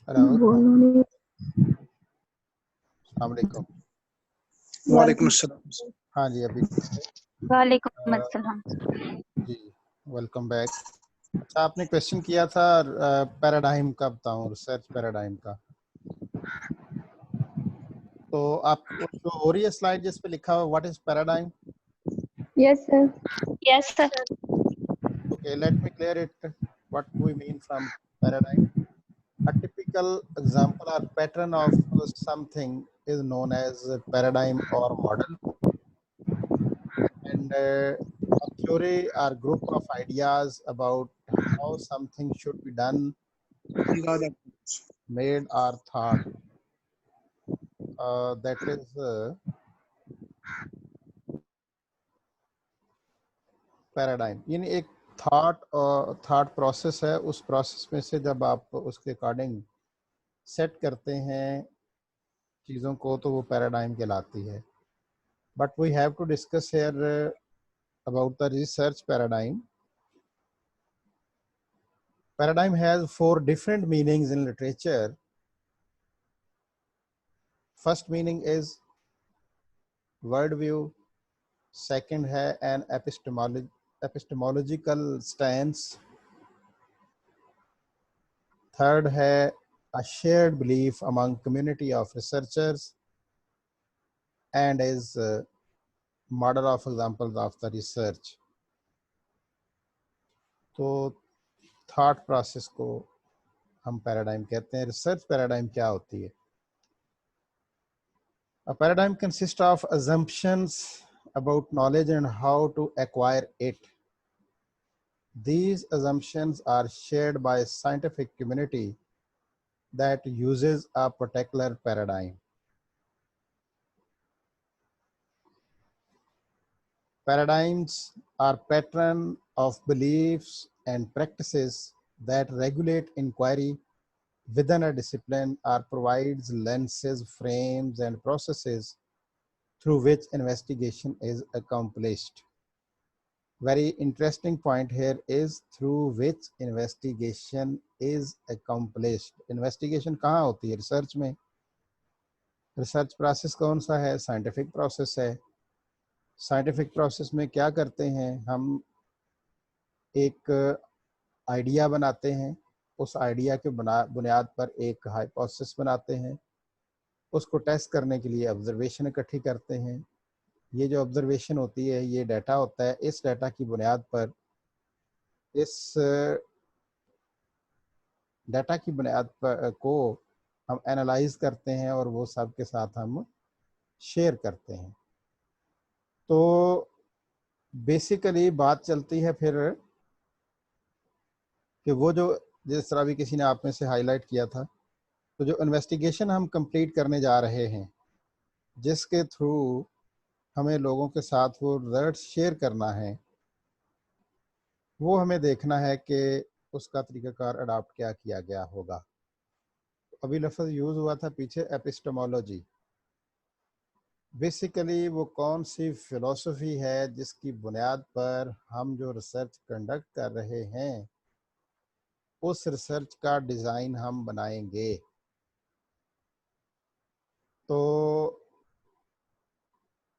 Hello, बोलो। अस्सलाम वालेकुम। वालेकुम अस्सलाम। हाँ जी, अभी वालेकुम अस्सलाम। जी, वेलकम बैक। अच्छा, आपने क्वेश्चन किया था पैराडाइम का, बताऊं रिसर्च पैराडाइम का। तो आप जो हो रही है स्लाइड जिस पे लिखा हुआ what is paradigm? Yes sir. Yes sir. Okay, let me clear it what we mean from paradigm. A typical example or pattern of something is known as a paradigm or model, and a theory or group of ideas about how something should be done, made or thought. That is paradigm, यानी एक thought process है। उस process में से जब आप उसके according set करते हैं चीज़ों को तो वो पैराडाइम कहलाती है। But we have to discuss here about the research paradigm. Paradigm has 4 different meanings in literature. First meaning is word view. Second है an epistemological stance. Third है a shared belief among community of researchers and is model of examples of the research. तो thought process को हम paradigm कहते हैं। Research paradigm क्या होती है? A paradigm consists of assumptions about knowledge and how to acquire it. These assumptions are shared by a scientific community that uses a particular paradigm. Paradigms are patterns of beliefs and practices that regulate inquiry within a discipline or provides lenses, frames, and processes through which investigation is accomplished. Very interesting point here is through which investigation is accomplished. Investigation कहाँ होती है? Research में। Research process कौन सा है? Scientific process है। Scientific process में क्या करते हैं? हम एक आइडिया बनाते हैं, उस आइडिया के बुनियाद पर एक हाइपोथेसिस बनाते हैं, उसको टेस्ट करने के लिए ऑब्जर्वेशन इकट्ठी करते हैं। ये जो ऑब्जर्वेशन होती है ये डाटा होता है। इस डाटा की बुनियाद पर, इस डाटा की बुनियाद पर को हम एनालाइज करते हैं और वो सब के साथ हम शेयर करते हैं। तो बेसिकली बात चलती है फिर कि वो जो जिस तरह भी किसी ने आप में से हाईलाइट किया था, तो जो इन्वेस्टिगेशन हम कंप्लीट करने जा रहे हैं, जिसके थ्रू हमें लोगों के साथ वो रिजल्ट शेयर करना है, वो हमें देखना है कि उसका तरीक़ाकार अडॉप्ट क्या किया गया होगा। अभी लफ्ज़ यूज़ हुआ था पीछे एपिस्टेमोलॉजी। बेसिकली वो कौन सी फ़िलॉसफी है जिसकी बुनियाद पर हम जो रिसर्च कंडक्ट कर रहे हैं उस रिसर्च का डिज़ाइन हम बनाएंगे। तो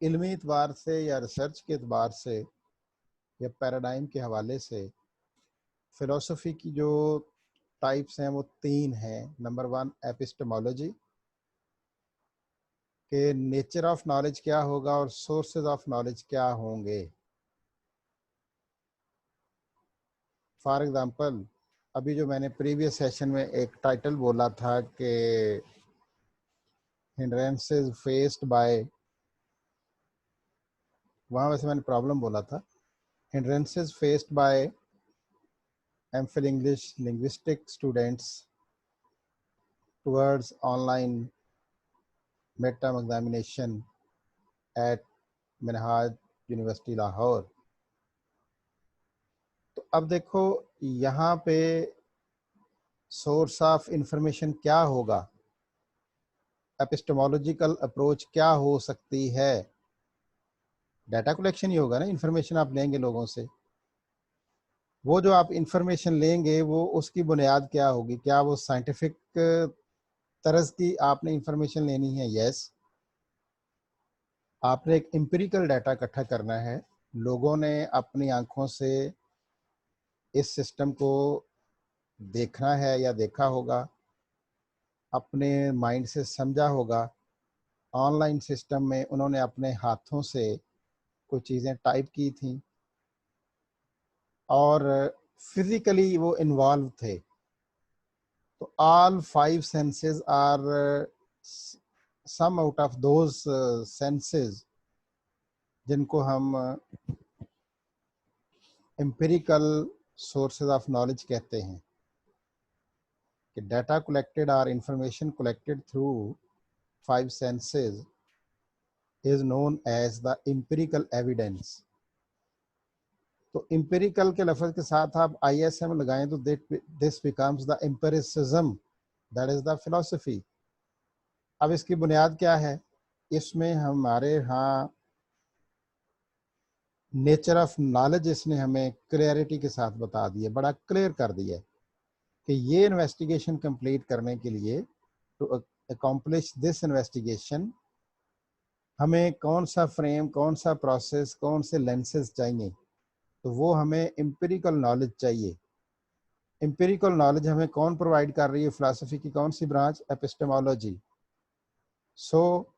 इल्मी एतबार से या रिसर्च के एतबार से या पैराडाइम के हवाले से फ़िलॉसफी की जो टाइप्स हैं वो 3 हैं। नंबर 1 एपिस्टेमोलॉजी, कि नेचर ऑफ नॉलेज क्या होगा और सोर्सेज ऑफ नॉलेज क्या होंगे। फॉर एग्जांपल, अभी जो मैंने प्रीवियस सेशन में एक टाइटल बोला था कि हिंड्रेंसेस फेस्ड बाय, वहाँ वैसे मैंने प्रॉब्लम बोला था, hindrances faced by MPhil English linguistic students towards online mid term examination eight Minhaj university Lahore. तो अब देखो यहाँ पे सोर्स ऑफ इंफॉर्मेशन क्या होगा, एपिस्टेमोलॉजिकल अप्रोच क्या हो सकती है? डाटा कलेक्शन ही होगा ना, इंफॉर्मेशन आप लेंगे लोगों से। वो जो आप इंफॉर्मेशन लेंगे वो उसकी बुनियाद क्या होगी? क्या वो साइंटिफिक तरज की आपने इंफॉर्मेशन लेनी है? यस। आपने एक एम्पिरिकल डाटा इकट्ठा करना है। लोगों ने अपनी आंखों से इस सिस्टम को देखना है या देखा होगा, अपने माइंड से समझा होगा। ऑनलाइन सिस्टम में उन्होंने अपने हाथों से कुछ चीज़ें टाइप की थी और फिजिकली वो इन्वॉल्व थे। तो all 5 senses are some out of those senses जिनको हम एम्पिरिकल सोर्सेज ऑफ नॉलेज कहते हैं कि डाटा कलेक्टेड और information collected through 5 senses is known as the empirical evidence. तो एम्पिरिकल के लफ्ज के साथ आप ISM लगाएं तो this becomes the empiricism, that is the philosophy. अब इसकी बुनियाद क्या है? इसमें हमारे यहाँ नेचर ऑफ नॉलेज इसने हमें क्लियरिटी के साथ बता दिया, बड़ा क्लियर कर दिया कि ये इन्वेस्टिगेशन कंप्लीट करने के लिए, टू अकम्प्लिश दिस इन्वेस्टिगेशन, हमें कौन सा फ्रेम, कौन सा प्रोसेस, कौन से लेंसेज चाहिए। तो वो हमें एम्पिरिकल नॉलेज चाहिए। एम्पिरिकल नॉलेज हमें कौन प्रोवाइड कर रही है? फिलॉसफी की कौन सी branch? Epistemology. So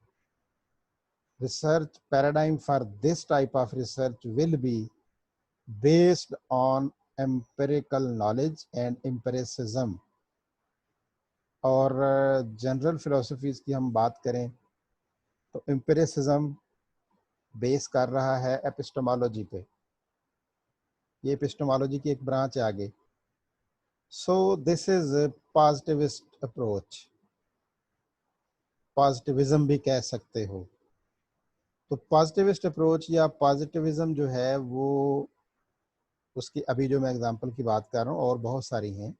research paradigm for this type of research will be based on empirical knowledge and empiricism। और जनरल फिलोसफीज की हम बात करें तो एम्पिरिसिज्म बेस कर रहा है एपिस्टेमोलॉजी पे। ये एपिस्टेमोलॉजी की एक ब्रांच है आगे। सो this is positivist approach, positivism भी कह सकते हो। तो पॉजिटिविस्ट अप्रोच या पॉजिटिविज्म जो है वो, उसकी अभी जो मैं एग्जांपल की बात कर रहा हूँ और बहुत सारी हैं,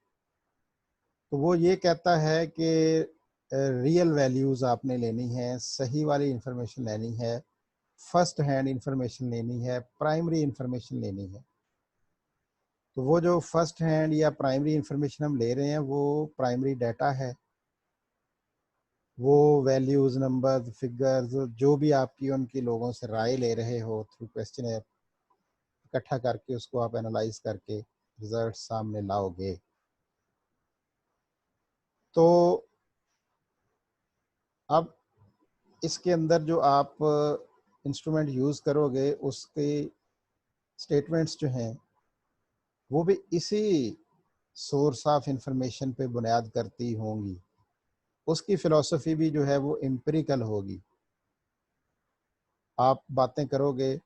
तो वो ये कहता है कि रियल वैल्यूज़ आपने लेनी है, सही वाली इंफॉर्मेशन लेनी है, फर्स्ट हैंड इंफॉर्मेशन लेनी है, प्राइमरी इंफॉर्मेशन लेनी है। तो वो जो फर्स्ट हैंड या प्राइमरी इंफॉर्मेशन हम ले रहे हैं वो प्राइमरी डाटा है। वो वैल्यूज़, नंबर्स, फिगर्स जो भी आपकी उनकी लोगों से राय ले रहे हो थ्रू क्वेश्चन इकट्ठा करके उसको आप एनालाइज करके रिजल्ट सामने लाओगे। तो अब इसके अंदर जो आप इंस्ट्रूमेंट यूज़ करोगे उसके स्टेटमेंट्स जो हैं वो भी इसी सोर्स ऑफ इंफॉर्मेशन पे बुनियाद करती होंगी। उसकी फ़िलॉसफी भी जो है वो एम्पिरिकल होगी। आप बातें करोगे,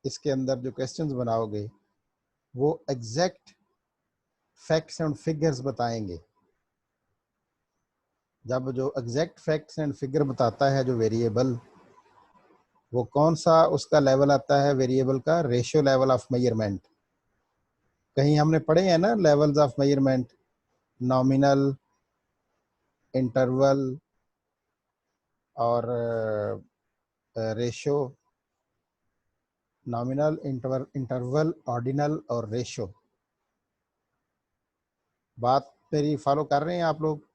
इसके अंदर जो क्वेश्चंस बनाओगे वो एग्जैक्ट फैक्ट्स एंड फिगर्स बताएंगे। जब जो एग्जैक्ट फैक्ट्स एंड फिगर बताता है जो वेरिएबल, वो कौन सा उसका लेवल आता है वेरिएबल का? Ratio level of measurement. कहीं हमने पढ़े हैं ना levels of measurement, nominal, interval और रेशियो। नॉमिनल, इंटरवल, ऑर्डिनल और रेशियो। बात मेरी फॉलो कर रहे हैं आप लोग?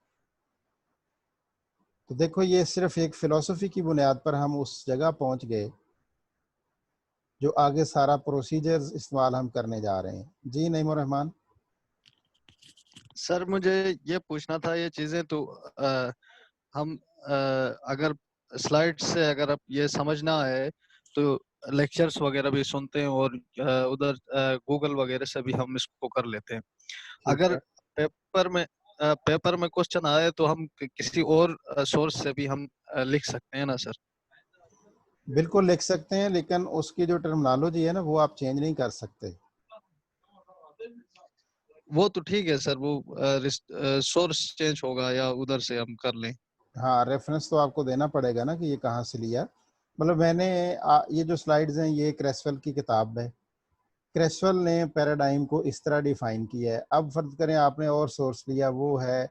तो देखो ये सिर्फ एक फिलॉसफी की बुनियाद पर हम उस जगह पहुंच गए जो आगे सारा प्रोसीजर इस्तेमाल हम करने जा रहे हैं। जी नईमुर रहमान। सर मुझे ये पूछना था, ये चीजें तो हम अगर स्लाइड से अगर आप ये समझना है तो लेक्चर्स वगैरह भी सुनते हैं और उधर गूगल वगैरह से भी हम इसको कर लेते हैं। अगर पेपर में क्वेश्चन आए तो हम किसी और सोर्स से भी हम लिख सकते हैं ना सर? बिल्कुल लिख सकते हैं, लेकिन उसकी जो टर्मिनोलॉजी है ना वो आप चेंज नहीं कर सकते। वो तो ठीक है सर, वो सोर्स चेंज होगा या उधर से हम कर लें। हाँ, रेफरेंस तो आपको देना पड़ेगा ना कि ये कहाँ से लिया। मतलब मैंने ये जो स्लाइड्स हैं ये क्रेसवेल की किताब है। क्रेसवेल ने पैराडाइम को इस तरह डिफाइन किया है। अब फर्ज करें आपने और सोर्स लिया, वो है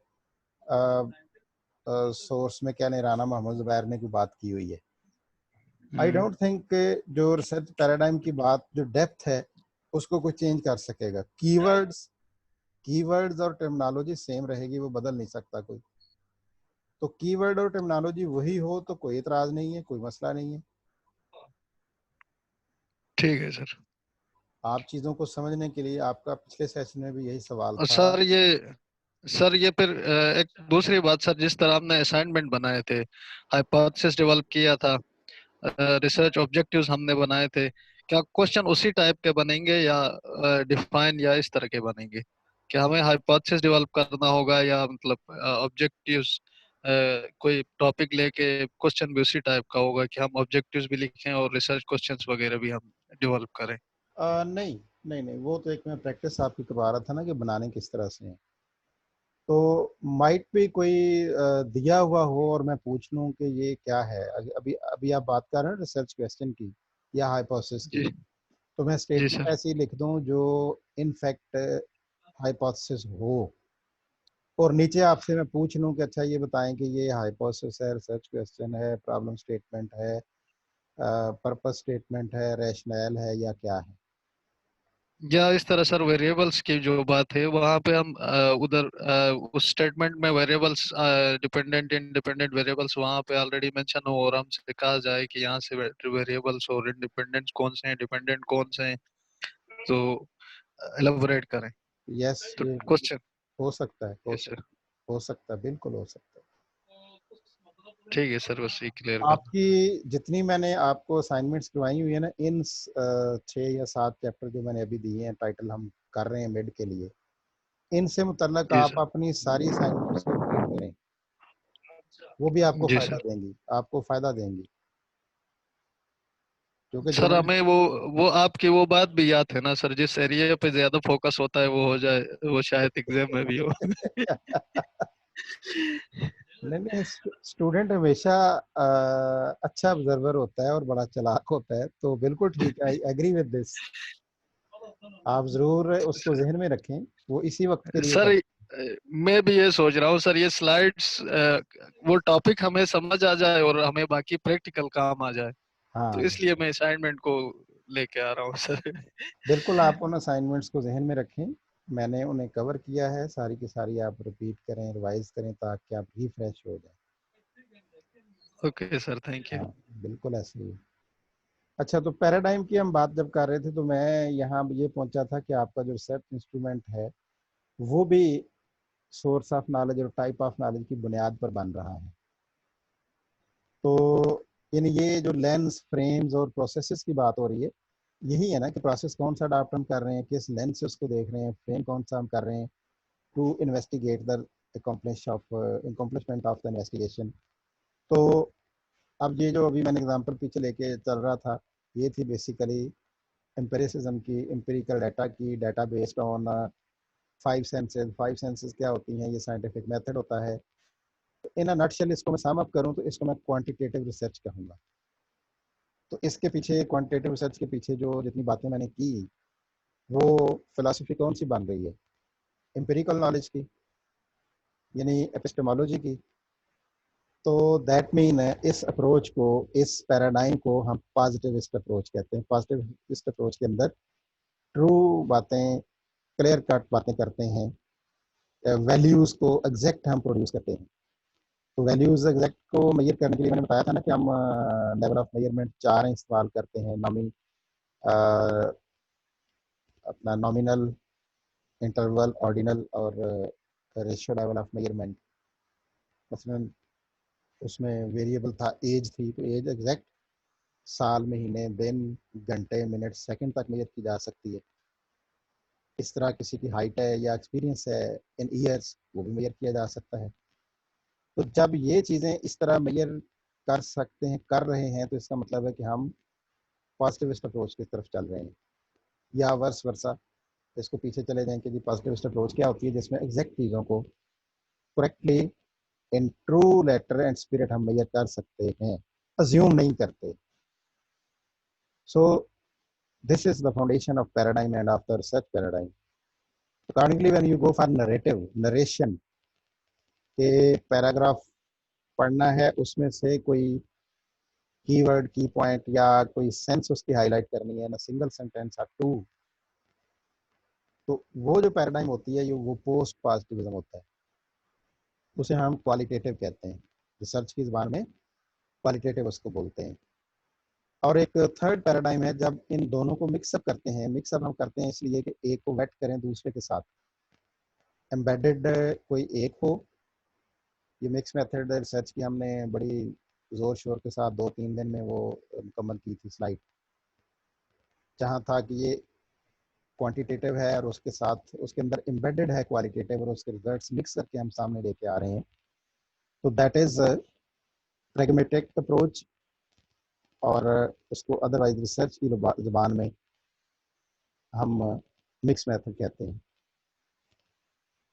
सोर्स में क्या राना मोहम्मद ज़ुबैर ने कोई बात की हुई है। आई डोंट थिंक जो रिसर्च पैराडाइम की बात जो डेप्थ है उसको कोई चेंज कर सकेगा। कीवर्ड्स और टर्मिनोलॉजी सेम रहेगी, वो बदल नहीं सकता कोई। तो कीवर्ड और टर्मिनोलॉजी वही हो तो कोई इतराज नहीं है, कोई मसला नहीं है। ठीक है सर। आप चीज़ों को समझने के लिए, आपका पिछले सेशन में भी यही सवाल और था। सर ये फिर एक दूसरी बात सर, जिस तरह आपने असाइनमेंट बनाए थे, हाइपोथेसिस डेवलप किया था, रिसर्च ऑब्जेक्टिव्स हमने बनाए थे, क्या क्वेश्चन उसी टाइप के बनेंगे या डिफाइन या इस तरह के बनेंगे? क्या हमें हाइपोथेसिस डेवलप करना होगा या मतलब ऑब्जेक्टिव्स कोई टॉपिक लेके क्वेश्चन भी उसी टाइप का होगा कि हम ऑब्जेक्टिव्स भी लिखें और रिसर्च क्वेश्चंस वगैरह भी हम डेवलप करें? नहीं नहीं नहीं, वो तो एक मैं प्रैक्टिस आपकी करवा रहा था ना कि बनाने किस तरह से है। तो माइट भी कोई दिया हुआ हो और मैं पूछ लूं कि ये क्या है। अभी अभी आप बात कर रहे हैं रिसर्च क्वेश्चन की या हाइपोथेसिस की, जी तो मैं जी स्टेटमेंट सर। ऐसे ही लिख दूं जो इन फैक्ट हाइपोथेसिस हो, और नीचे आपसे मैं पूछ लूं कि अच्छा ये बताएं कि ये हाइपोथेसिस है, रिसर्च क्वेश्चन है, प्रॉब्लम स्टेटमेंट है, पर्पस स्टेटमेंट है, रैशनल है, या क्या है। या इस तरह सर वेरिएबल्स की जो बात है वहाँ पे हम उधर उस स्टेटमेंट में वेरिएबल्स, डिपेंडेंट इंडिपेंडेंट वेरिएबल्स वहाँ पे ऑलरेडी मेंशन हो और हमसे कहा जाए कि यहाँ से वेरिएबल्स और इंडिपेंडेंट कौन से हैं, डिपेंडेंट कौन से हैं, तो एलाबोरेट करें। यस, तो ये क्वेश्चन। हो सकता है, यस सर। हो सकता है, बिल्कुल हो सकता है। ठीक है सर, बस ये क्लियर करना। आपकी जितनी मैंने आपको असाइनमेंट्स करवाई हुई है ना, इन 6 या 7 चैप्टर जो मैंने अभी दिए हैं, टाइटल हम कर रहे हैं मिड के लिए, इनसे मुतल्लक जी आप सर। अपनी सारी असाइनमेंट्स कंप्लीट करें। वो भी आपको जी फायदा सर। देंगी, आपको फायदा देंगी, क्योंकि जो सर मैंने हमें वो आपकी वो बात भी याद है ना सर, जिस एरिया पे ज्यादा फोकस होता है वो हो जाए, वो शायद एग्जाम में भी हो। नहीं नहीं, स्टूडेंट हमेशा अच्छा ऑब्जर्वर होता है और बड़ा चालाक होता है, तो बिल्कुल ठीक है, आई एग्री विद दिस। आप जरूर उसको जहन में रखें, वो इसी वक्त के लिए सर कर। मैं भी ये सोच रहा हूँ सर, ये स्लाइड्स वो टॉपिक हमें समझ आ जाए और हमें बाकी प्रैक्टिकल काम आ जाए, तो हाँ, इसलिए मैं असाइनमेंट को लेके आ रहा हूँ सर। बिल्कुल आप उन असाइनमेंट्स को जहन में रखें। मैंने उन्हें कवर किया है, सारी की सारी आप रिपीट करें, रिवाइज करें, ताकि आप रिफ्रेश हो जाए। Okay sir, thank you. हाँ, बिल्कुल ऐसे ही। अच्छा, तो पैराडाइम की हम बात जब कर रहे थे, तो मैं यहाँ ये पहुंचा था कि आपका जो रिसर्च इंस्ट्रूमेंट है वो भी सोर्स ऑफ नॉलेज और टाइप ऑफ नॉलेज की बुनियाद पर बन रहा है। तो इन ये जो लेंस, फ्रेम्स और प्रोसेसेस की बात हो रही है, यही है ना कि प्रोसेस कौन सा अडॉप्ट हम कर रहे हैं, किस लेंस से उसको देख रहे हैं, फ्रेम कौन सा हम कर रहे हैं to investigate the accomplishment of the investigation. तो अब ये जो अभी मैंने एग्जांपल पीछे लेके चल रहा था, ये थी बेसिकली एम्पेरिसिज्म की, एम्पिरिकल डाटा की, data based on 5 senses. 5 senses क्या होती हैं, ये साइंटिफिक मेथड होता है। इन अ नटशेल इसको मैं सम अप करूं तो इसको मैं क्वांटिटेटिव रिसर्च कहूँगा। तो इसके पीछे, क्वांटिटेटिव रिसर्च के पीछे जो जितनी बातें मैंने की, वो फिलॉसफी कौन सी बन रही है, एम्पिरिकल नॉलेज की, यानी एपिस्टेमोलॉजी की। तो दैट मीन इस अप्रोच को, इस पैराडाइम को हम पॉजिटिविस्ट अप्रोच कहते हैं। पॉजिटिविस्ट अप्रोच के अंदर ट्रू बातें, क्लियर कट बातें करते हैं, वैल्यूज को एग्जैक्ट हम प्रोड्यूस करते हैं। तो वैल्यूज एग्जैक्ट को मेजर करने के लिए मैंने बताया था ना कि हम लेवल ऑफ मेजरमेंट 4 इस्तेमाल करते हैं। अपना नॉमिनल, इंटरवल, ऑर्डिनल और रेशियो लेवल ऑफ मेजरमेंट। मसलन उसमें वेरिएबल था एज थी, तो एज एग्जैक्ट साल, महीने, दिन, घंटे, मिनट, सेकंड तक मेजर की जा सकती है। इस तरह किसी की हाइट है या एक्सपीरियंस है इन ईयर्स, वो भी मेजर किया जा सकता है। तो जब ये चीज़ें इस तरह मेजर कर सकते हैं, कर रहे हैं, तो इसका मतलब है कि हम पॉजिटिविस्ट अप्रोच की तरफ चल रहे हैं, या वर्स वर्सा। इसको पीछे चले जाएं कि जी पॉजिटिविस्ट अप्रोच क्या होती है, जिसमें एग्जैक्ट चीज़ों को correctly in true letter and spirit हम मेजर कर सकते हैं, अज्यूम नहीं करते। So this is the foundation of paradigm and of the research paradigm. Accordingly when you go for narrative, narration के पैराग्राफ पढ़ना है, उसमें से कोई कीवर्ड, की पॉइंट या कोई सेंस उसकी हाईलाइट करनी है, ना सिंगल सेंटेंस और टू, तो वो जो पैराडाइम होती है ये वो पोस्ट पॉजिटिविज्म होता है, उसे हम क्वालिटेटिव कहते हैं, रिसर्च की ज़बान में क्वालिटेटिव उसको बोलते हैं। और एक थर्ड पैराडाइम है जब इन दोनों को मिक्सअप करते हैं। मिक्सअप हम करते हैं इसलिए कि एक को वेट करें दूसरे के साथ, एम्बेडेड कोई एक हो। ये मिक्स मेथड रिसर्च की हमने बड़ी ज़ोर शोर के साथ 2-3 दिन में वो मुकम्मल की थी स्लाइड, जहाँ था कि ये क्वांटिटेटिव है और उसके साथ उसके अंदर एम्बेडेड है क्वालिटेटिव, और उसके रिजल्ट्स मिक्स करके हम सामने लेके आ रहे हैं। तो दैट इज़ प्रैग्मेटिक अप्रोच, और उसको अदरवाइज रिसर्च की ज़बान में हम मिक्स मेथड कहते हैं।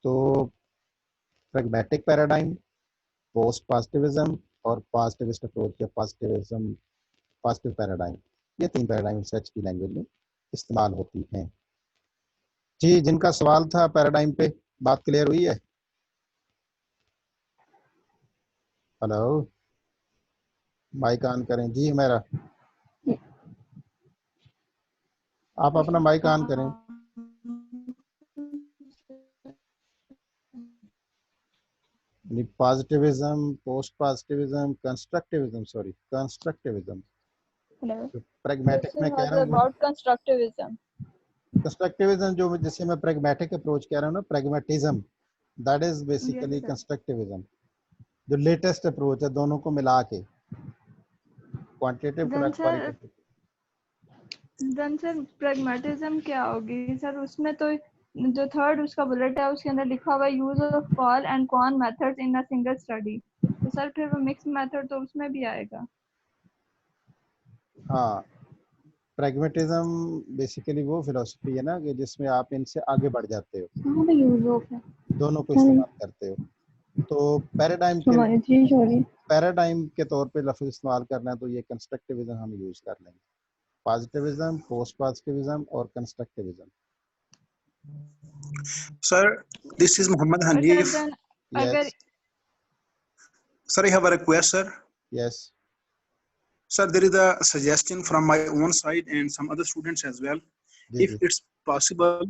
तो प्रैग्मेटिक पैराडाइम, पोस्ट पॉजिटिविज्म और पॉजिटिविस्ट अप्रोच या पॉजिटिव पैराडाइम, ये 3 पैराडाइम रिसर्च की लैंग्वेज में इस्तेमाल होती हैं। जी, जिनका सवाल था पैराडाइम पे, बात क्लियर हुई है? हेलो, माइक ऑन करें जी। मेरा आप अपना माइक ऑन करें। Positivism, post positivism, constructivism. Hello. Pragmatic में कह रहा हूँ, About constructivism. कंस्ट्रक्टिविज्म जो जिसे मैं प्रैग्मेटिक अप्रोच कह रहा हूँ ना, pragmatism, that is basically Yes, sir. Constructivism, जो लेटेस्ट अप्रोच है दोनों को मिला के, quantitative Then sir, qualitative. pragmatism क्या होगी सर? उसमें तो जो थर्ड उसका बुलेट है उसके अंदर लिखा हुआ है use of qual and quan methods in a single study. तो सर फिर वो मिक्स मेथड तो उसमें भी आएगा। हाँ, प्रैग्मेटिज्म बेसिकली वो फिलोसफी है ना कि जिसमें आप इनसे आगे बढ़ जाते हो, हाँ भाई यूज ऑफ है। दोनों को इस्तेमाल करते हो। तो हमारी चीज हो रही। पैराडाइम के तौर पे लफ्ज़ इस्तेमाल करना है तो ये कंस्ट्रक्टिविज्म हम यूज कर लेंगे। पॉजिटिविज्म, पोस्ट पॉजिटिविज्म और constructivism. Sir, this is Muhammad sir Hanif. then अगर yes Sir, I have a request, sir. Yes Sir, there is a suggestion from my own side and some other students as well. जी If जी it's possible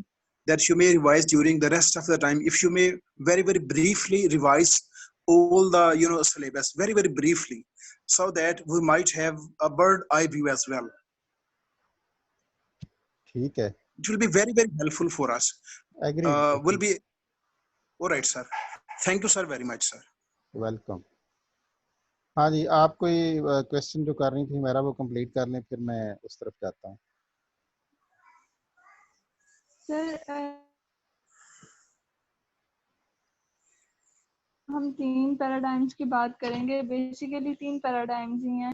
that you may revise during the rest of the time, if you may very, very briefly revise all the syllabus very, very briefly, so that we might have a bird eye view as well. ठीक है, It will be very, very helpful for us. Agree. Will be all right, sir. Thank you, sir, very much, sir. Welcome. हाँ जी, आप कोई question जो कर रही थी मेरा वो कंप्लीट कर लें, फिर मैं उस तरफ जाता हूँ। सर हम 3 पैराडाइम्स की बात करेंगे। बेसिकली 3 पैराडाइम्स ही हैं।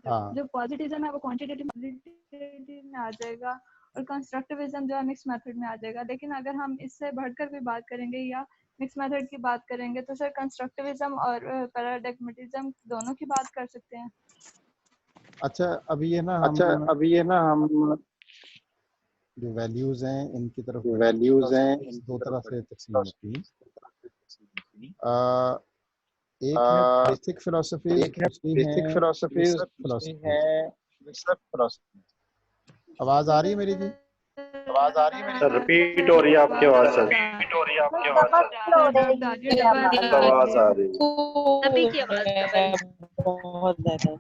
हाँ जो पॉजिटिविज्म है वो क्वांटिटेटिव में आ जाएगा और कंस्ट्रक्टिविज्म जो है मिक्स मेथड में आ जाएगा। लेकिन अगर हम इससे बढ़कर भी बात करेंगे या मिक्स मेथड की बात करेंगे तो सर कंस्ट्रक्टिविज्म और पैराडाइग्मेटिज्म दोनों की बात कर सकते हैं। अच्छा, अभी ये ना हम जो वैल्यूज हैं इनकी तरफ दो तरह से तकसीम होती हैं। एक है बेसिक फिलोसफीज, दूसरी है रिसर्च फिलोसफीज। आवाज आ रही है मेरी जी? सर रिपीट हो रही है आपकी आवाज सर। आवाज आ रही है सभी की आवाज बहुत ज्यादा।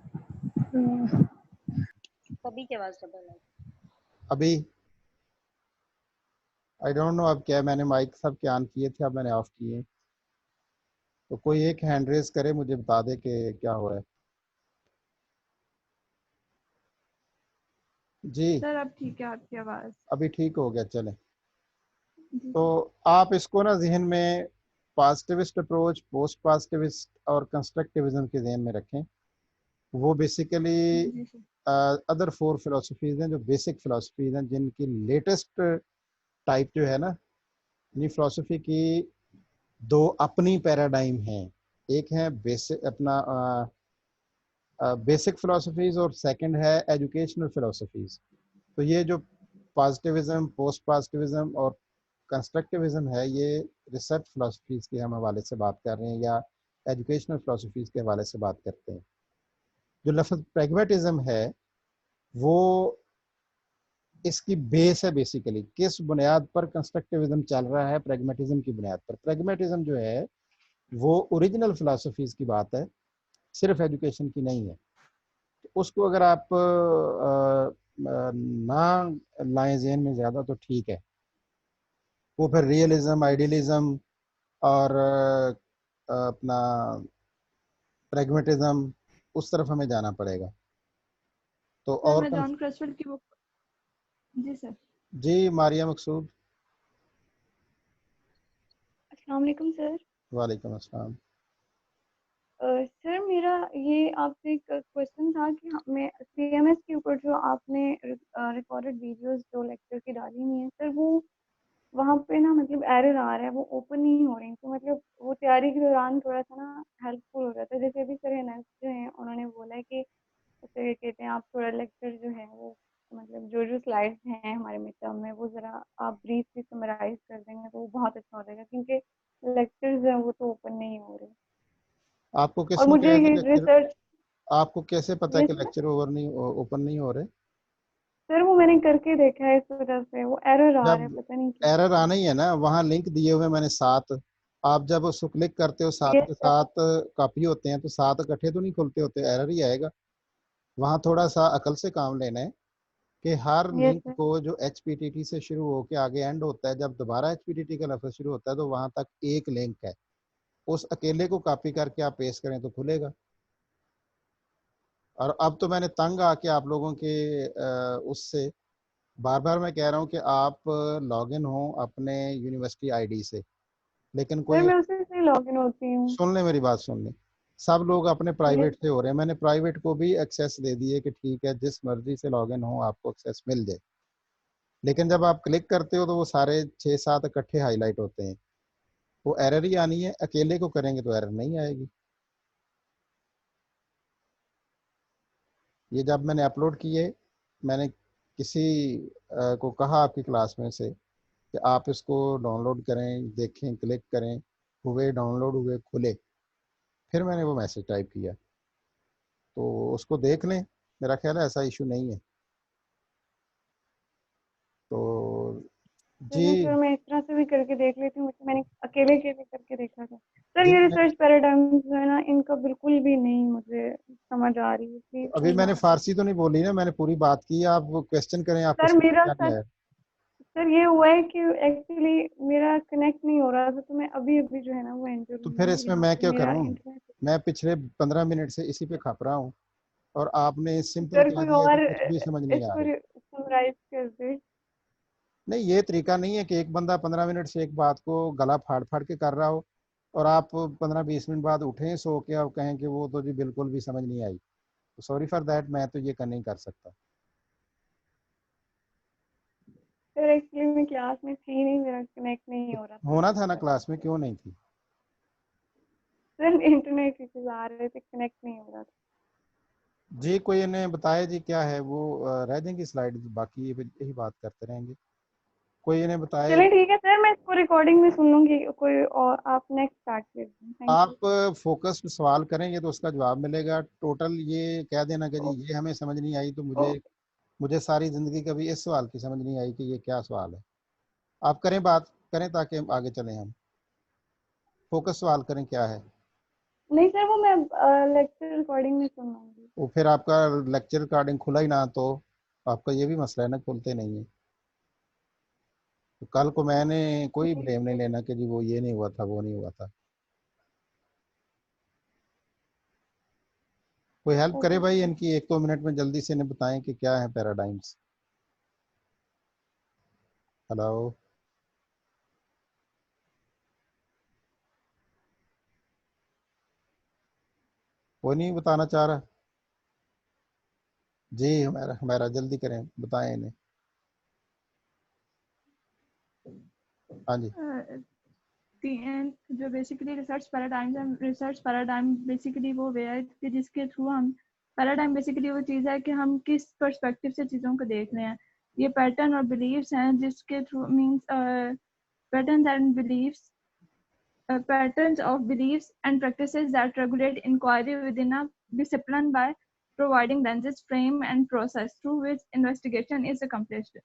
सभी की आवाज डबल है। अभी आई डोंट नो अब क्या, मैंने माइक सब के ऑन किए थे, अब मैंने ऑफ किए। तो कोई एक हैंड रेज करे, मुझे बता दे कि क्या हो रहा है। जी सर अब ठीक है आपकी आवाज। अभी ठीक हो गया, चले। तो आप इसको ना जहन में पॉजिटिविस्ट अप्रोच, पोस्ट पॉजिटिविस्ट और कंस्ट्रक्टिविज्म के जहन में रखें। वो बेसिकली अदर 4 फिलोसफीज हैं जो बेसिक फिलोसफीज हैं, जिनकी लेटेस्ट टाइप जो है ना, यानी फिलोसफी की 2 अपनी पैराडाइम हैं। एक है बेसिक अपना बेसिक फिलोसफीज और सेकंड है एजुकेशनल फिलोसफीज। तो ये जो पॉजिटिविज्म, पोस्ट पॉजिटिविज्म और कंस्ट्रक्टिविज्म है, ये रिसर्च फिलोसफीज के हम हवाले से बात कर रहे हैं या एजुकेशनल फिलोसफीज के हवाले से बात करते हैं। जो लफ्ज़ प्रैग्मेटिज्म है वो इसकी बेस है बेसिकली, किस बुनियाद पर कंस्ट्रक्टिविज्म चल रहा है? प्रैग्मेटिज्म की बुनियाद पर। प्रैग्मेटिज्म जो है वो ओरिजिनल फिलॉसफीज की बात है, सिर्फ एजुकेशन की नहीं है। तो उसको अगर आप ना लाएं ज़हन में ज़्यादा तो ठीक है। वो फिर रियलिज्म, आइडियलिज्म और अपना प्रैग्मेटिज्म, उस तरफ हमें जाना पड़ेगा। तो सर और मैं जॉन क्रसवेल की बुक। जी सर। जी मारिया मकसूद। अस्सलाम वालेकुम सर। वालेकुम अस्सलाम। सर मेरा ये आपसे एक क्वेश्चन था कि मैं CMS के ऊपर जो आपने रिकॉर्डेड वीडियोस जो लेक्चर की डाली हुई हैं सर, वो वहाँ पे ना मतलब एरर आ रहा है, वो ओपन नहीं हो रही। तो मतलब वो तैयारी के दौरान थोड़ा सा ना हेल्पफुल हो जाता है। जैसे अभी सर एनएस जो है उन्होंने बोला है कि जैसे कहते हैं आप थोड़ा लेक्चर जो है वो मतलब जो जो स्लाइड्स हैं हमारे मिडटर्म में वो ज़रा आप ब्रीफली समराइज कर देंगे तो वो बहुत अच्छा हो जाएगा, क्योंकि लेक्चर्स हैं वो तो ओपन नहीं हो रहे। आपको और किसने मुझे कहा कि ये लेक्चर, रिसर्च। आपको कैसे पता है ये कि लेक्चर ओपन नहीं हो रहे? सर वो मैंने करके देखा है, इस वजह से वो एरर आ रहा है, जब पता नहीं क्यों। एरर आना ही है ना, वहाँ लिंक दिए हुए मैंने 7। आप जब उसको क्लिक करते हो 7 ये के सर। 7 कॉपी होते हैं, तो 7 इकट्ठे तो नहीं खुलते होते, एरर ही आएगा। वहाँ थोड़ा सा अकल से काम लेना है कि हर ये लिंक सर। को जो HPTT से शुरू होकर आगे एंड होता है, जब दोबारा HPTT का लफ्ज शुरू होता है तो वहाँ तक एक लिंक है, उस अकेले को कॉपी करके आप पेस्ट करें तो खुलेगा। और अब तो मैंने तंग आके आप लोगों के उससे बार बार मैं कह रहा हूँ कि आप लॉगिन हो अपने यूनिवर्सिटी आईडी से, लेकिन सर कोई, मैं उसी से लॉग इन होती हूँ। सुन ले मेरी बात सुन ले, सब लोग अपने ये प्राइवेट से हो रहे हैं। मैंने प्राइवेट को भी एक्सेस दे दिए कि ठीक है जिस मर्जी से लॉगिन हो आपको एक्सेस मिल जाए, लेकिन जब आप क्लिक करते हो तो वो सारे 6-7 इकट्ठे हाईलाइट होते हैं। वो एरर ही आनी है, अकेले को करेंगे तो एरर नहीं आएगी। ये जब मैंने अपलोड किए, मैंने किसी को कहा आपकी क्लास में से कि आप इसको डाउनलोड करें, देखें, क्लिक करें, हुए डाउनलोड हुए, खुले। फिर मैंने वो मैसेज टाइप किया, तो उसको देख लें, मेरा ख्याल है ऐसा इशू नहीं है। तो जी, चलिए सर मैं इस तरह से भी करके देख लेती हूँ, मैंने अकेले के भी करके देखा था। सर जी ये मैंने, रिसर्च पैराडाइम्स जो है ना, इनका बिल्कुल भी नहीं मुझे समझ आ रही है, प्लीज अभी कोई मैंने बात नहीं। फारसी तो नहीं बोली ना, मैंने पूरी बात की। आप क्वेश्चन करें, आपको सर समझ मेरा में आ सर गया है? सर ये हुआ है कि एक्चुअली मेरा कनेक्ट नहीं हो रहा था, तो मैं अभी अभी जो है ना वो एंटर तो हुई फिर हूँ इसमें यहाँ मैं पे, क्या मेरा करूं? इंटरनेट। मैं पिछले 15 मिनट से इसी पे खप रहा हूं, और आपने सिंपल सर कह कोई दिया कि और कुछ भी समझ नहीं आ इसको रही। समराइज कर दे। नहीं, ये तरीका नहीं है कि एक बंदा 15 मिनट से एक बात को गला फाड़ फाड़ के कर रहा हो, और आप 15-20 मिनट बाद उठें सो के और कहें कि वो तो जी बिल्कुल भी समझ नहीं आई। तो सॉरी फॉर दैट, मैं तो ये नहीं कर सकता। सर एक्चुअली मैं क्लास में थी नहीं, मेरा कनेक्ट नहीं तो हो रहा था होना इस था ना, वजह क्लास में से। क्यों नहीं थी? सर इंटरनेट इश्यूज आ रहे थे, कनेक्ट नहीं हो रहा था। जी कोई इन्हें बताए जी क्या है वो, रह देंगी स्लाइड, बाकी यही बात करते रहेंगे। कोई इन्हें बताए। चलिए ठीक है सर, मैं इसको रिकॉर्डिंग में सुन लूंगी, कोई और आप नेक्स्ट स्टार्ट कर दें। Thank you. आप फोकस्ड सवाल करेंगे तो उसका जवाब मिलेगा। टोटल ये कह देना कि जी ये हमें समझ नहीं आई, तो मुझे ओके। मुझे सारी जिंदगी कभी इस सवाल की समझ नहीं आई कि ये क्या सवाल है। आप करें, बात करें ताकि हम आगे चलें। हम फोकस सवाल करें क्या है। नहीं सर वो मैं लेक्चर रिकॉर्डिंग में सुन लूंगी। वो फिर आपका लेक्चर रिकॉर्डिंग खुला ही ना तो आपका ये भी मसला है ना, खुलते नहीं है। तो कल को मैंने कोई ठीक ब्लेम नहीं है। लेना कि जी वो ये नहीं हुआ था, वो नहीं हुआ था। कोई हेल्प करे ओके भाई सर। इनकी, 1-2 मिनट में जल्दी से इन्हें बताएं कि क्या है पैराडाइम्स। हेलो। कोई नहीं बताना चाह रहा? जी हमारा हमारा जल्दी करें, बताएं इन्हें। हाँ जी। जो बेसिकली रिसर्च पैराडाइम्स है, रिसर्च पैराडाइम बेसिकली वो वे है कि जिसके थ्रू हम, पैराडाइम बेसिकली वो चीज़ है कि हम किस पर्सपेक्टिव से चीज़ों को देख रहे हैं। ये पैटर्न और बिलीव्स हैं जिसके through means pattern and beliefs patterns of beliefs and practices that regulate inquiry within a discipline by providing lenses, frame and process through which investigation is accomplished.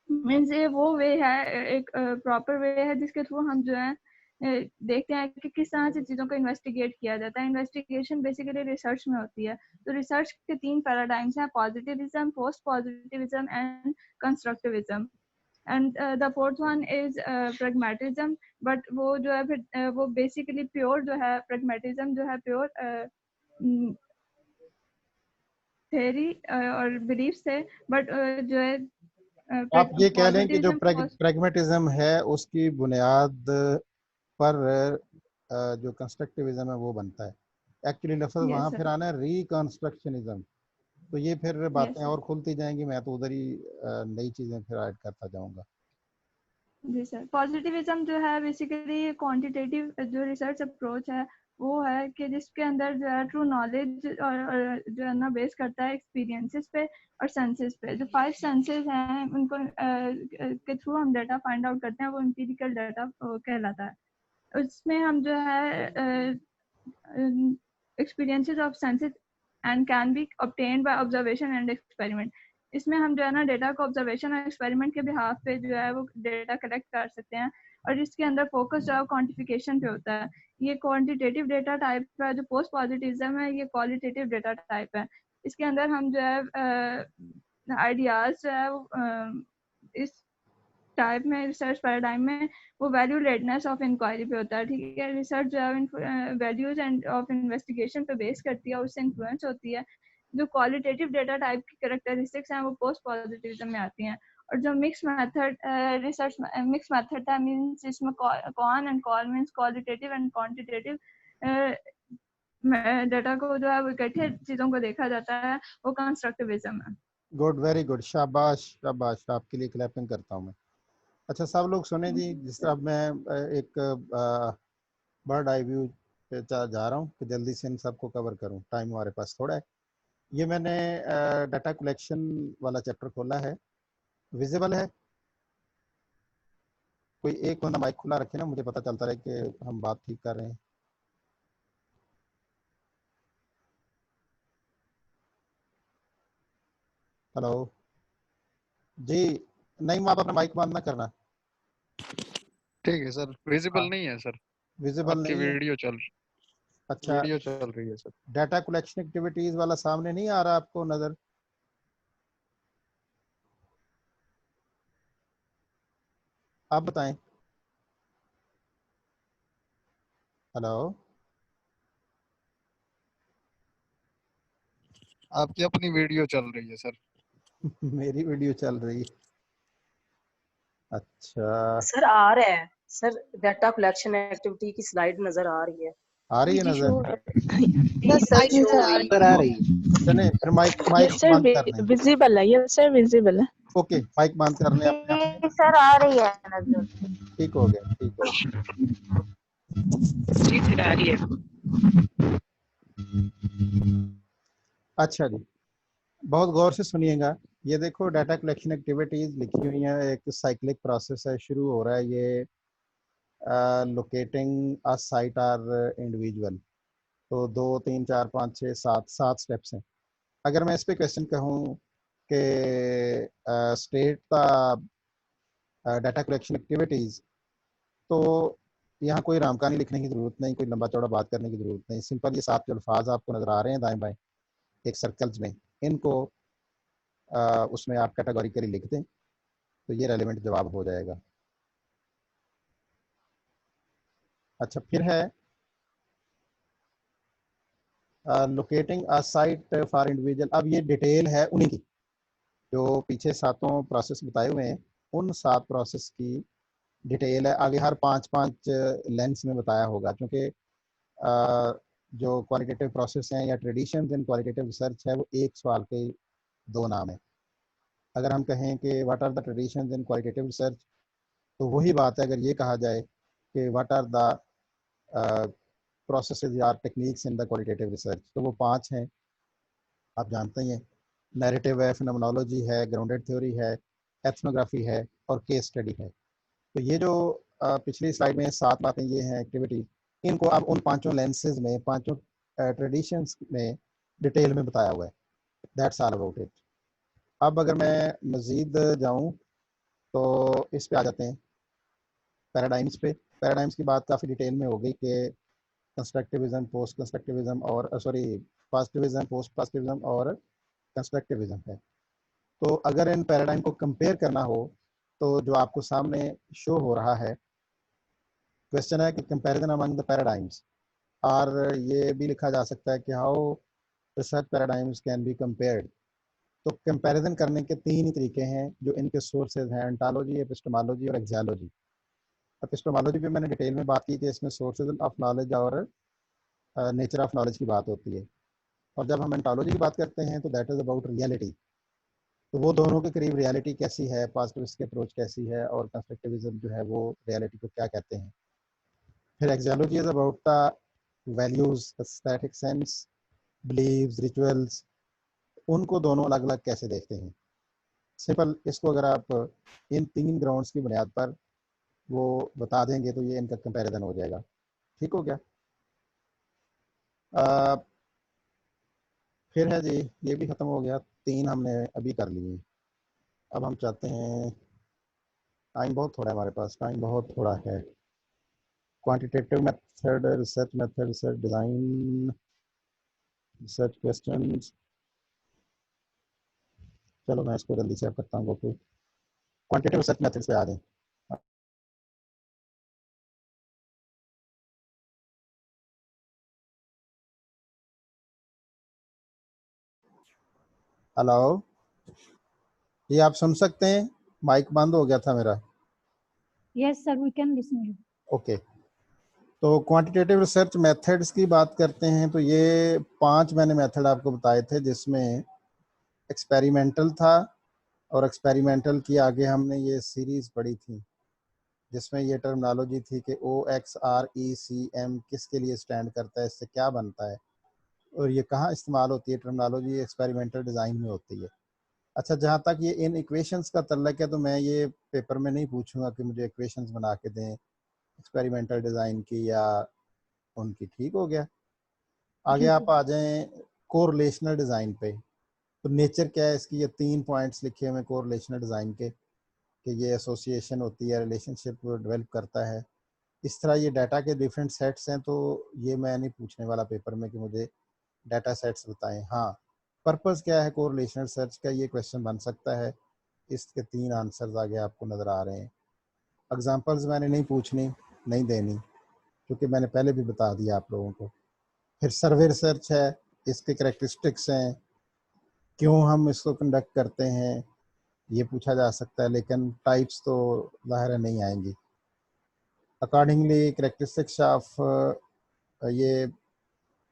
Means ये वो वे है, एक प्रॉपर वे है जिसके through हम जो है देखते हैं कि किस तरह से चीज़ों को इन्वेस्टिगेट किया जाता है। इन्वेस्टिगेशन बेसिकली रिसर्च में होती है। तो रिसर्च के 3 पैराडाइम्स हैं, positivism, post positivism and constructivism. And the fourth one is pragmatism, but वो जो है फिर वो बेसिकली प्योर जो है प्रैग्मेटिज्म जो है प्योर थ्योरी और बिलीफ से, बट जो है आप ये कह लें कि जो प्रैग्मेटिज्म है उसकी बुनियाद पर जो कंस्ट्रक्टिविज्म है वो बनता है। एक्चुअली लफ्ज़ वहाँ फिर आना है रिकंस्ट्रक्शनिज्म। तो ये फिर बातें और खुलती जाएंगी, मैं तो उधर ही नई चीज़ें फिर ऐड करता जाऊँगा। जी सर, पॉजिटिविज्म जो है बेसिकली क्वांटिटेटिव जो रिसर्च अप्रोच है वो है कि जिसके अंदर जो है ट्रू नॉलेज और जो है ना बेस करता है एक्सपीरियंसेस पे और सेंसेस पे। जो 5 सेंसेस हैं उनको के थ्रू हम डाटा फाइंड आउट करते हैं, वो एम्पिरिकल डाटा कहलाता है। उसमें हम जो है experiences of senses and can be obtained by observation and experiment। इसमें हम जो है ना डेटा को ऑब्जर्वेशन और एक्सपेरिमेंट के बिहाफ पे जो है वो डेटा कलेक्ट कर सकते हैं, और इसके अंदर फोकस जो है क्वांटिफिकेशन पे होता है। ये क्वांटिटेटिव डेटा टाइप है। जो पोस्ट पॉजिटिविज्म है ये क्वालिटेटिव डेटा टाइप है। इसके अंदर हम जो है आइडियाज जो है इस टाइप में रिसर्च पैराडाइम में वो वैल्यू लेडनेस ऑफ इंक्वायरी पे होता है। ठीक है, रिसर्च जो है वैल्यूज एंड ऑफ इन्वेस्टिगेशन पे बेस करती है, उससे इन्फ्लुएंस होती है। जो क्वालिटेटिव डेटा टाइप की कैरेक्टरिस्टिक्स हैं वो पोस्ट पॉजिटिविज्म में आती हैं। और जो mix method research mix method है, मींस इसमें quan and qual means qualitative and quantitative data को जो है वो इकट्ठे चीज़ों को देखा जाता है, वो कंस्ट्रक्टिविज्म है। गुड, वेरी गुड, शाबाश शाबाश, आपके लिए क्लैपिंग करता हूँ मैं। अच्छा सब लोग सुने जी, जिस तरह मैं एक बर्ड आई व्यू पे जा रहा हूँ कि जल्दी से इन सबको कवर करूँ, टाइम हमारे पास थोड़ा है। ये मैंने डाटा कलेक्शन वाला चैप्टर खोला है, विजिबल है? कोई एक बंदा माइक खुला रखे ना, मुझे पता चलता रहे कि हम बात ठीक कर रहे हैं। हेलो जी, नहीं आप अपना माइक बंद ना करना। ठीक है सर, विजिबल नहीं है सर, विजिबल आपकी नहीं है? वीडियो चल रही। अच्छा, वीडियो चल रही है सर। डाटा कलेक्शन एक्टिविटीज वाला सामने नहीं आ रहा आपको नजर? आप बताएं। हेलो, आपकी अपनी वीडियो चल रही है सर। मेरी वीडियो चल रही है? अच्छा सर आ रहा है सर, डाटा कलेक्शन एक्टिविटी की स्लाइड नजर आ रही है। आ रही है नजर? यस सर, शो हो रही आ रही है। चले फिर माइक माइक यस सर, बंद कर लें। विजिबल है। यस सर, विजिबल है। ओके, माइक बंद कर लें अपने आप। जी सर आ रही है नजर। ठीक हो गया, ठीक हो गया। जी सर आ रही है। अच्छा जी, बहुत गौर से सुनिएगा। ये देखो डाटा कलेक्शन एक्टिविटीज लिखी हुई हैं, एक साइक्लिक प्रोसेस है, शुरू हो रहा है ये locating a site or individual. तो 2 3 4 5 6 7 स्टेप्स हैं। अगर मैं इस पे क्वेश्चन कहूँ कि state the data collection activities, तो यहाँ कोई रामकहानी लिखने की जरूरत नहीं, कोई लंबा चौड़ा बात करने की जरूरत नहीं। सिंपल ये 7 जो अल्फाज आपको नजर आ रहे हैं दाएं बाएं एक सर्कल्स में, इनको उसमें आप कैटेगोरिकली लिख दें तो ये रेलेवेंट जवाब हो जाएगा। अच्छा, फिर है locating a site for individual. अब ये डिटेल है उन्हीं की जो पीछे 7 प्रोसेस बताए हुए हैं, उन 7 प्रोसेस की डिटेल है। आगे हर 5-5 लेंस में बताया होगा, क्योंकि जो क्वालिटेटिव प्रोसेस हैं या ट्रेडिशंस इन क्वालिटेटिव रिसर्च है, वो एक सवाल के 2 नाम है। अगर हम कहें कि what are the traditions in qualitative research, तो वही बात है अगर ये कहा जाए कि व्हाट आर द प्रोसेसेस या techniques in the qualitative research, तो वो 5 हैं, आप जानते ही हैं। नैरेटिव है, फिनोमेनोलॉजी है, ग्राउंडेड थ्योरी है, एथनोग्राफी है और केस स्टडी है। तो ये जो पिछली स्लाइड में 7 बातें ये हैं एक्टिविटी, इनको आप उन 5 लेंसेज में, 5 ट्रेडिशंस में डिटेल में बताया हुआ है। That's all about it. अब अगर मैं मज़ीद जाऊं तो इस पे आ जाते हैं, पैराडाइम्स पे। पैराडाइम्स की बात काफ़ी डिटेल में हो गई कि कंस्ट्रक्टिविज्म, पोस्ट कंस्ट्रक्टिविज्म और सॉरी पॉजिटिविज्म, पोस्ट पॉजिटिविज्म और कंस्ट्रक्टिविज्म है। तो अगर इन पैराडाइम को कंपेयर करना हो तो जो आपको सामने शो हो रहा है, क्वेश्चन है कि कंपैरिजन अमंग द पैराडाइम्स, और ये भी लिखा जा सकता है कि how research paradigms can be compared. तो कंपैरिजन करने के तीन ही तरीके हैं जो इनके सोर्सेज हैं, एंटालॉजी, एपिस्टेमोलॉजी और एक्सियोलॉजी। एपिस्टेमोलॉजी पे मैंने डिटेल में बात की कि इसमें सोर्सेज ऑफ नॉलेज और नेचर ऑफ नॉलेज की बात होती है। और जब हम एंटालॉजी की बात करते हैं तो दैट इज़ अबाउट रियलिटी। तो वो दोनों के करीब रियलिटी कैसी है, पॉजिटिविस्ट की अप्रोच कैसी है, और कंस्ट्रक्टिविज्म जो है वो रियलिटी को क्या कहते हैं। फिर axiology is about the values, aesthetic sense, beliefs, rituals, उनको दोनों अलग अलग कैसे देखते हैं। सिंपल, इसको अगर आप इन तीन ग्राउंड्स की बुनियाद पर वो बता देंगे तो ये इनका कंपैरिजन हो जाएगा। ठीक हो गया। फिर है जी, ये भी ख़त्म हो गया, तीन हमने अभी कर लिए। अब हम चाहते हैं, टाइम बहुत थोड़ा है हमारे पास, टाइम बहुत थोड़ा है। Quantitative method, research method, research design, research questions. चलो मैं इसको जल्दी से अब करता हूँ go to quantitative research methods पे आ जाएं। हेलो जी, आप सुन सकते हैं? माइक बंद हो गया था मेरा। Yes, sir, we can listen you. Okay, तो क्वांटिटेटिव रिसर्च मेथड्स की बात करते हैं तो ये 5 मैंने मेथड आपको बताए थे, जिसमें एक्सपेरिमेंटल था, और एक्सपेरिमेंटल की आगे हमने ये सीरीज़ पढ़ी थी जिसमें ये टर्मिनोलॉजी थी कि OXRECM किसके लिए स्टैंड करता है, इससे क्या बनता है, और ये कहाँ इस्तेमाल होती है टर्मिनोलॉजी, एक्सपेरिमेंटल डिज़ाइन में होती है। अच्छा, जहाँ तक ये इन इक्वेशंस का तल्लक है तो मैं ये पेपर में नहीं पूछूंगा कि मुझे इक्वेशंस बना के दें एक्सपेरिमेंटल डिज़ाइन की या उनकी। ठीक हो गया। आगे जी आप सर। आ जाएं कोरिलेशनल डिज़ाइन पे। तो नेचर क्या है इसकी, ये 3 पॉइंट्स लिखे हुए कोरिलेशनल डिज़ाइन के, कि ये एसोसिएशन होती है, रिलेशनशिप डेवलप करता है। इस तरह ये डाटा के डिफरेंट सेट्स हैं, तो ये मैं नहीं पूछने वाला पेपर में कि मुझे डाटा सेट्स बताएं। हाँ, पर्पस क्या है कोरिलेशनल सर्च का, ये क्वेश्चन बन सकता है। इसके 3 आंसर्स आगे आपको नज़र आ रहे हैं। एग्जांपल्स मैंने नहीं पूछनी, नहीं देनी, क्योंकि मैंने पहले भी बता दिया आप लोगों को। फिर सर्वे रिसर्च है, इसके करेक्टरिस्टिक्स हैं, क्यों हम इसको कंडक्ट करते हैं, ये पूछा जा सकता है, लेकिन टाइप्स तो ज़ाहिर है नहीं आएंगी। अकॉर्डिंगली करेक्टरिस्टिक्स ऑफ ये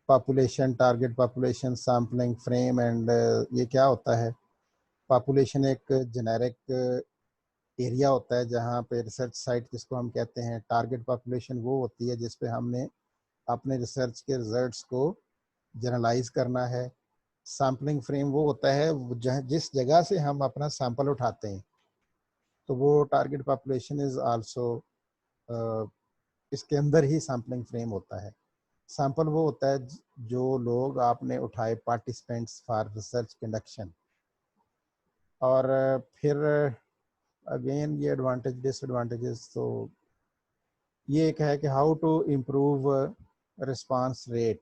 population, target population, sampling frame and ये क्या होता है। पॉपुलेशन एक जेनेरिक एरिया होता है जहाँ पे रिसर्च साइट जिसको हम कहते हैं। टारगेट पॉपुलेशन वो होती है जिस पे हमने अपने रिसर्च के रिजल्ट्स को जनरलाइज करना है। सैम्पलिंग फ्रेम वो होता है जहाँ जिस जगह से हम अपना सैंपल उठाते हैं, तो वो टारगेट पॉपुलेशन इज़ आल्सो, इसके अंदर ही सैम्पलिंग फ्रेम होता है। सैंपल वो होता है जो लोग आपने उठाए, पार्टिसिपेंट्स फॉर रिसर्च कंडक्शन। और फिर अगेन ये एडवांटेज डिसएडवांटेजेस, तो ये एक है कि how to improve response rate.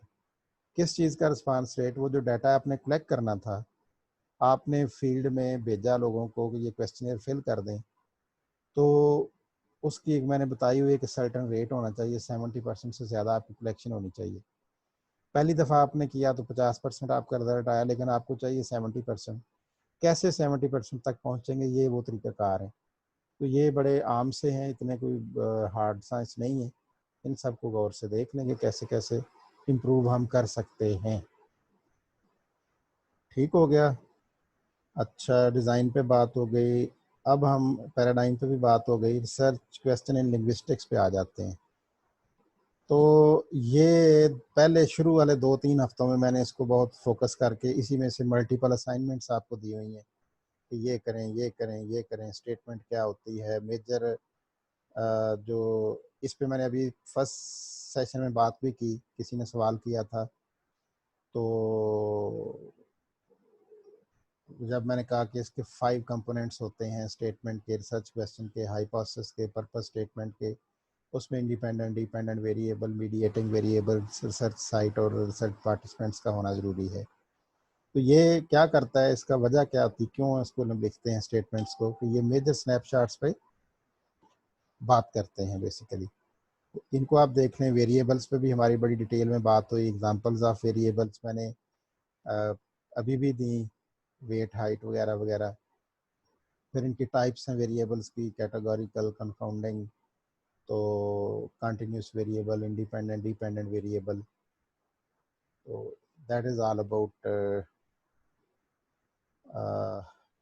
किस चीज़ का रिस्पांस रेट, वो जो डाटा आपने कलेक्ट करना था, आपने फील्ड में भेजा लोगों को कि ये क्वेश्चनर फिल कर दें, तो उसकी एक मैंने बताई हुई है कि सर्टन रेट होना चाहिए, 70% से ज़्यादा आपकी कलेक्शन होनी चाहिए। पहली दफ़ा आपने किया तो 50% आपका रिजल्ट आया, लेकिन आपको चाहिए 70%। कैसे 70% तक पहुँचेंगे, ये वो तरीक़ाकार है। तो ये बड़े आम से हैं, इतने कोई हार्ड साइंस नहीं है। इन सब को गौर से देख लेंगे कैसे कैसे इम्प्रूव हम कर सकते हैं। ठीक हो गया। अच्छा, डिज़ाइन पे बात हो गई, अब हम पैराडाइम पे भी बात हो गई। रिसर्च क्वेश्चन इन लिंग्विस्टिक्स पे आ जाते हैं। तो ये पहले शुरू वाले 2-3 हफ्तों में मैंने इसको बहुत फोकस करके इसी में से मल्टीपल असाइनमेंट्स आपको दी हुई हैं कि ये करें, ये करें, ये करें, स्टेटमेंट क्या होती है, मेजर जो इस पे मैंने अभी फर्स्ट सेशन में बात भी की, किसी ने सवाल किया था तो जब मैंने कहा कि इसके 5 कंपोनेंट्स होते हैं स्टेटमेंट के, रिसर्च क्वेश्चन के, हाइपोथेसिस के, पर्पस स्टेटमेंट के, उसमें independent, dependent variable, mediating variable, research site और रिसर्च पार्टिसिपेंट्स का होना ज़रूरी है। तो ये क्या करता है, इसका वजह क्या होती, क्यों इसको हम लिखते हैं स्टेटमेंट्स को, कि ये मेजर स्नैपशॉट्स पे बात करते हैं बेसिकली। इनको आप देख लें, वेरिएबल्स पे भी हमारी बड़ी डिटेल में बात हुई, एग्जांपल्स ऑफ वेरिएबल्स मैंने अभी भी दी, वेट, हाइट वगैरह वगैरह। फिर इनकी टाइप्स हैं वेरिएबल्स की, कैटेगोरिकल, कंफाउंडिंग, तो continuous variable, independent, dependent variable. तो दैट इज़ ऑल अबाउट।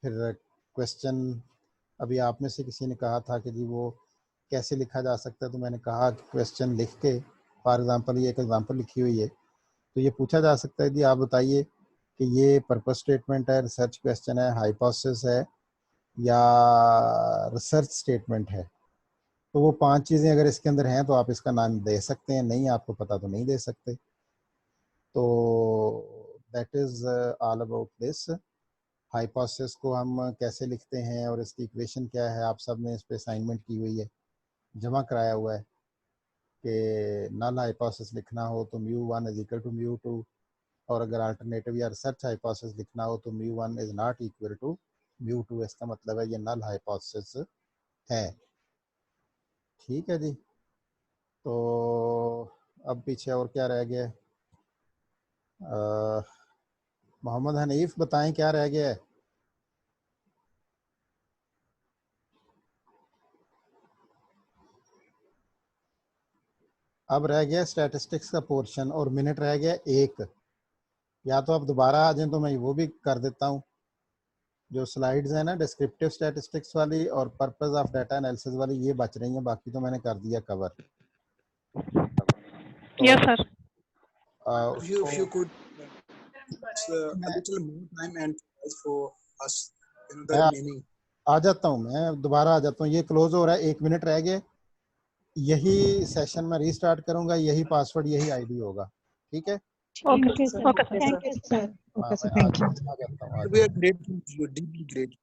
फिर क्वेश्चन, अभी आप में से किसी ने कहा था कि जी वो कैसे लिखा जा सकता है, तो मैंने कहा कि क्वेश्चन लिख के, फॉर एग्जांपल ये एक एग्जांपल लिखी हुई है, तो ये पूछा जा सकता है जी आप बताइए कि ये पर्पस स्टेटमेंट है, रिसर्च क्वेश्चन है, हाइपोथेसिस है या रिसर्च स्टेटमेंट है। तो वो 5 चीज़ें अगर इसके अंदर हैं तो आप इसका नाम दे सकते हैं, नहीं आपको पता तो नहीं दे सकते। तो that is all about this. Hypothesis को हम कैसे लिखते हैं और इसकी इक्वेशन क्या है, आप सब ने इस पे असाइनमेंट की हुई है, जमा कराया हुआ है कि नल हाइपोथेसिस लिखना हो तो μ1 इज इक्वल टू μ2, और अगर अल्टरनेटिव या रिसर्च हाइपोथेसिस लिखना हो तो μ1 इज नॉट इक्वल टू μ2। इसका मतलब है ये नल हाइपोथेसिस है। ठीक है जी, तो अब पीछे और क्या रह गया है? मोहम्मद हनीफ बताएं क्या रह गया है? अब रह गया स्टैटिस्टिक्स का पोर्शन और मिनट रह गया 1। या तो आप दोबारा आ जाएं तो मैं वो भी कर देता हूँ। जो स्लाइड्स है ना डिस्क्रिप्टिव स्टैटिस्टिक्स वाली और पर्पस ऑफ डाटा एनालिसिस वाली, ये बच रही हैं, बाकी तो मैंने कर दिया कवर। तो Yes, sir. If you could a little more time and for us in the मैं remaining. आ जाता हूँ, मैं दोबारा आ जाता हूँ। ये क्लोज हो रहा है, 1 मिनट रह गए। यही सेशन में रीस्टार्ट करूंगा, यही पासवर्ड, यही आईडी होगा। ठीक है? Okay, sir. Okay, sir. Thank you, sir. हाँ, मैं Thank you. आ जाता हूँ। We are grateful to you, deeply grateful.